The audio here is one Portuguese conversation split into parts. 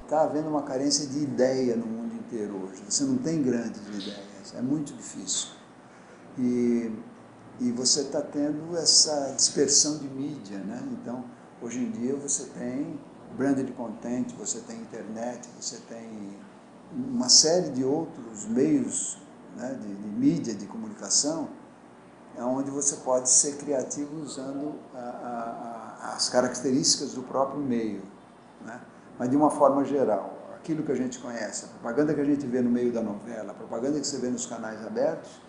está havendo uma carência de ideia no mundo inteiro hoje. Você não tem grandes ideias, é muito difícil. E você está tendo essa dispersão de mídia, né? Então, hoje em dia você tem branded content, você tem internet, você tem uma série de outros meios, né, de mídia, de comunicação, onde você pode ser criativo usando as características do próprio meio, né? Mas de uma forma geral, aquilo que a gente conhece, a propaganda que a gente vê no meio da novela, a propaganda que você vê nos canais abertos,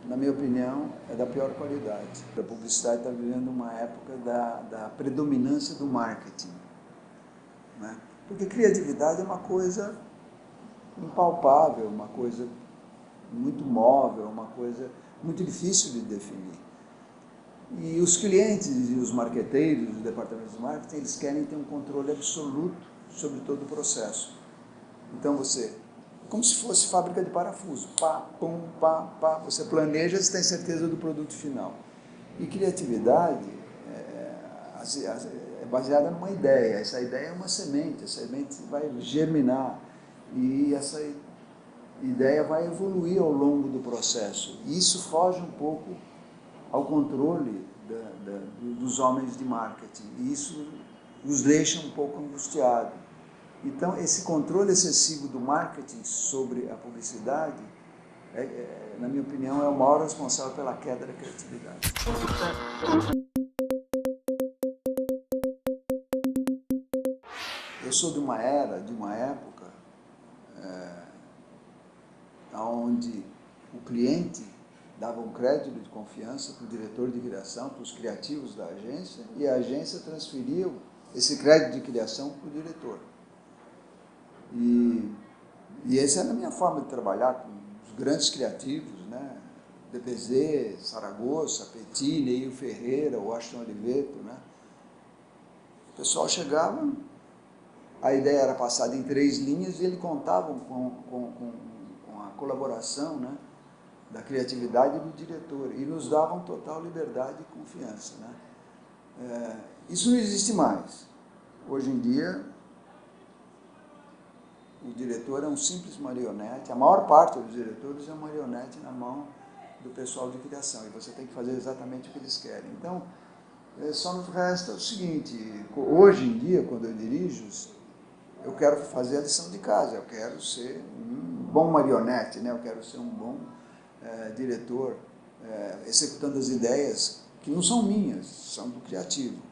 na minha opinião, é da pior qualidade. A publicidade está vivendo uma época da predominância do marketing, né? Porque criatividade é uma coisa impalpável, uma coisa muito móvel, uma coisa muito difícil de definir. E os clientes e os marqueteiros, os departamentos de marketing, eles querem ter um controle absoluto sobre todo o processo. Então você, como se fosse fábrica de parafuso, pá, pum, pá, pá, você planeja, você tem certeza do produto final. E criatividade é baseada numa ideia, essa ideia é uma semente, essa semente vai germinar e essa ideia vai evoluir ao longo do processo. E isso foge um pouco ao controle dos homens de marketing, e isso os deixa um pouco angustiados. Então, esse controle excessivo do marketing sobre a publicidade, na minha opinião, é o maior responsável pela queda da criatividade. Eu sou de uma era, de uma época, onde o cliente dava um crédito de confiança para o diretor de criação, para os criativos da agência, e a agência transferia esse crédito de criação para o diretor. E essa era a minha forma de trabalhar com os grandes criativos, né? DPZ, Saragossa, Petit, Neil Ferreira, Washington Oliveto, né? O pessoal chegava, a ideia era passada em 3 linhas e ele contava com a colaboração, né, da criatividade do diretor e nos davam total liberdade e confiança, né? Isso não existe mais. Hoje em dia, o diretor é um simples marionete, a maior parte dos diretores é uma marionete na mão do pessoal de criação, e você tem que fazer exatamente o que eles querem. Então, só nos resta o seguinte, hoje em dia, quando eu dirijo, eu quero fazer a lição de casa, eu quero ser um bom marionete, né? Eu quero ser um bom diretor, executando as ideias que não são minhas, são do criativo.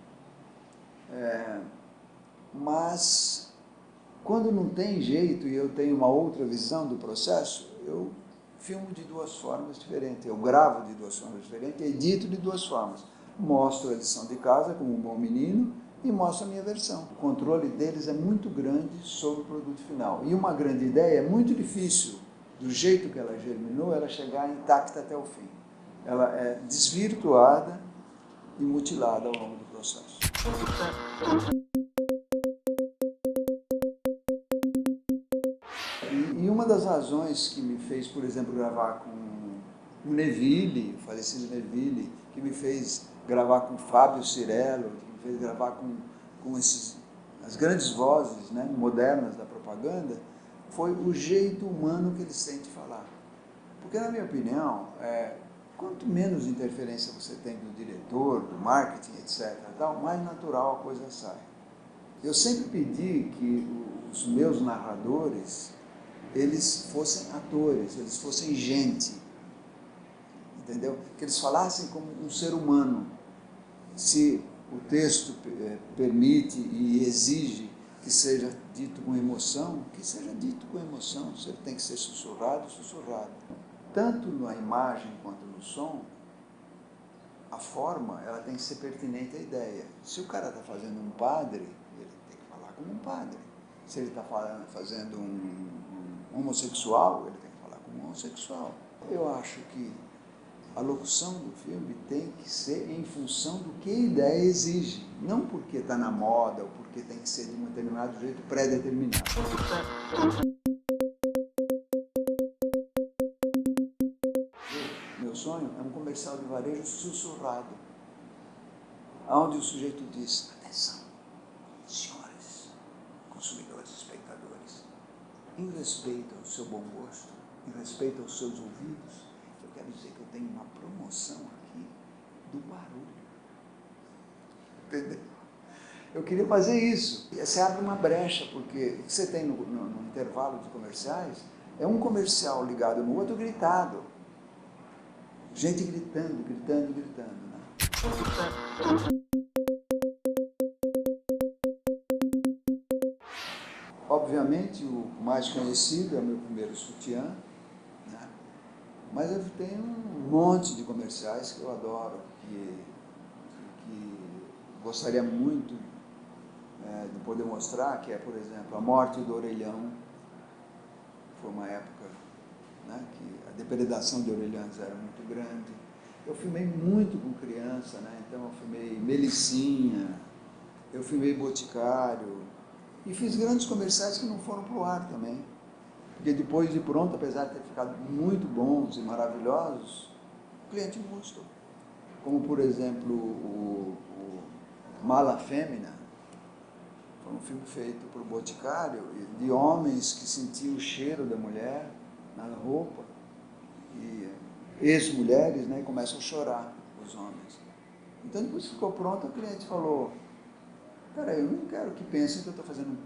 Mas, quando não tem jeito e eu tenho uma outra visão do processo, eu filmo de 2 formas diferentes, eu gravo de 2 formas diferentes, edito de 2 formas. Mostro a lição de casa como um bom menino e mostro a minha versão. O controle deles é muito grande sobre o produto final. E uma grande ideia é muito difícil, do jeito que ela germinou, ela chegar intacta até o fim. Ela é desvirtuada e mutilada ao longo do processo. E uma das razões que me fez, por exemplo, gravar com o Neville, o falecido Neville, que me fez gravar com Fábio Cirello, que me fez gravar com as grandes vozes, né, modernas da propaganda, foi o jeito humano que eles têm de falar. Porque, na minha opinião, quanto menos interferência você tem do diretor, do marketing, etc., mais natural a coisa sai. Eu sempre pedi que os meus narradores, eles fossem atores, eles fossem gente, entendeu? Que eles falassem como um ser humano. Se o texto permite e exige que seja dito com emoção, que seja dito com emoção. Se ele tem que ser sussurrado, sussurrado. Tanto na imagem quanto no som, a forma ela tem que ser pertinente à ideia. Se o cara está fazendo um padre, ele tem que falar como um padre. Se ele está fazendo um homossexual, ele tem que falar como um homossexual. Eu acho que a locução do filme tem que ser em função do que a ideia exige, não porque está na moda ou porque tem que ser de um determinado jeito pré-determinado. Meu sonho é um comercial de varejo sussurrado, onde o sujeito diz: atenção, senhores, consumidores, espectadores, em respeito ao seu bom gosto, em respeito aos seus ouvidos, eu quero dizer que eu tenho uma promoção aqui do barulho. Entendeu? Eu queria fazer isso. Você abre uma brecha, porque o que você tem no intervalo de comerciais é um comercial ligado no outro gritado. Gente gritando, gritando, gritando. Né? Obviamente, o mais conhecido é o meu primeiro sutiã, né? Mas eu tenho um monte de comerciais que eu adoro, que gostaria muito de poder mostrar, que é, por exemplo, A Morte do Orelhão. Foi uma época, né, que a depredação de orelhões era muito grande. Eu filmei muito com criança, né? Então eu filmei Melicinha, eu filmei Boticário, e fiz grandes comerciais que não foram para o ar também. Porque depois de pronto, apesar de ter ficado muito bons e maravilhosos, o cliente não gostou. Como, por exemplo, o Mala Fêmea, foi um filme feito por Boticário, de homens que sentiam o cheiro da mulher na roupa, e ex-mulheres, né, começam a chorar, os homens. Então, depois que ficou pronto, o cliente falou, peraí, eu não quero que pensem que eu estou fazendo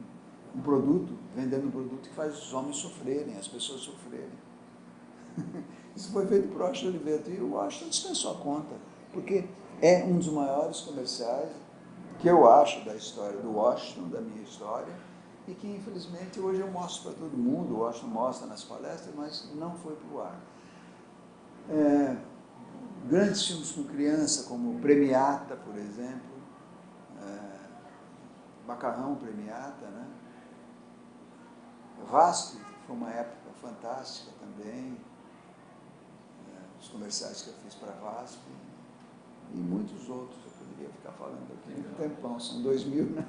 um produto, vendendo um produto que faz os homens sofrerem, as pessoas sofrerem. Isso foi feito por Washington Oliveto, e o Washington dispensou a conta, porque é um dos maiores comerciais que eu acho da história do Washington, da minha história, e que infelizmente hoje eu mostro para todo mundo, o Washington mostra nas palestras, mas não foi para o ar. Grandes filmes com criança, como Premiata, por exemplo, Macarrão Premiata, né? VASP foi uma época fantástica também, os comerciais que eu fiz para VASP, e muitos outros, eu poderia ficar falando aqui um tempão, são 2000, né?